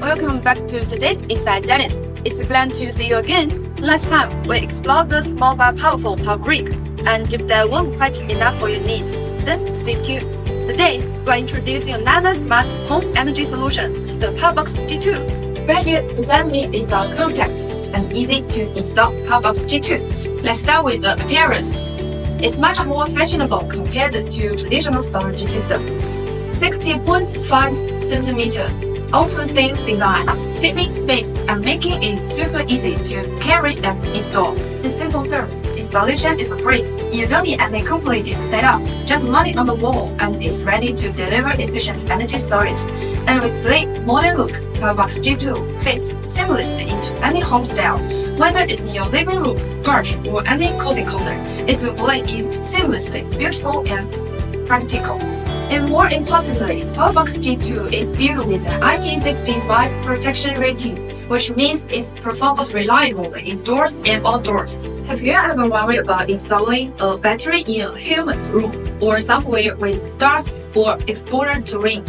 Welcome back to today's Inside Dyness. It's glad to see you again. Last time, we explored the small but powerful power grid, and if that wasn't quite enough for your needs, then stay tuned. Today, we're introducing another smart home energy solution, the Powerbox G2. Right here beside me is our compact and easy to install Powerbox G2. Let's start with the appearance. It's much more fashionable compared to traditional storage system. 60.5 centimeter ultra-thin design, saving space and making it super easy to carry and install. In simple terms, installation is a breeze. You don't need any complicated setup, just mount it on the wall and it's ready to deliver efficient energy storage. And with sleek, modern look, Powerbox G2 fits seamlessly into any home style. Whether it's in your living room, garage, or any cozy corner, it will blend in seamlessly, beautiful and practical. And more importantly, Powerbox G2 is built with an IP65 protection rating, which means it performs reliably indoors and outdoors. Have you ever worried about installing a battery in a humid room or somewhere with dust or exposure to rain?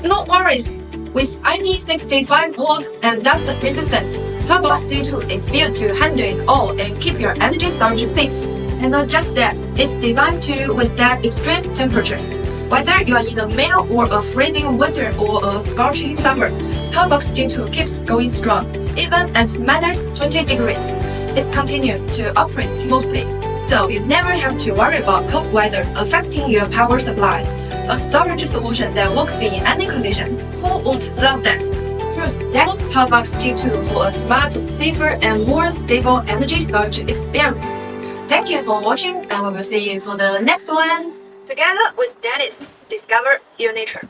No worries! With IP65 water and dust resistance, Powerbox G2 is built to handle it all and keep your energy storage safe. And not just that, it's designed to withstand extreme temperatures. Whether you are in the middle or a freezing winter or a scorching summer, Powerbox G2 keeps going strong. Even at minus 20 degrees, it continues to operate smoothly. So you never have to worry about cold weather affecting your power supply. A storage solution that works in any condition. Who won't love that? Choose Dyness Powerbox G2 for a smart, safer, and more stable energy storage experience. Thank you for watching, and we will see you for the next one. Together with Dyness, discover your nature.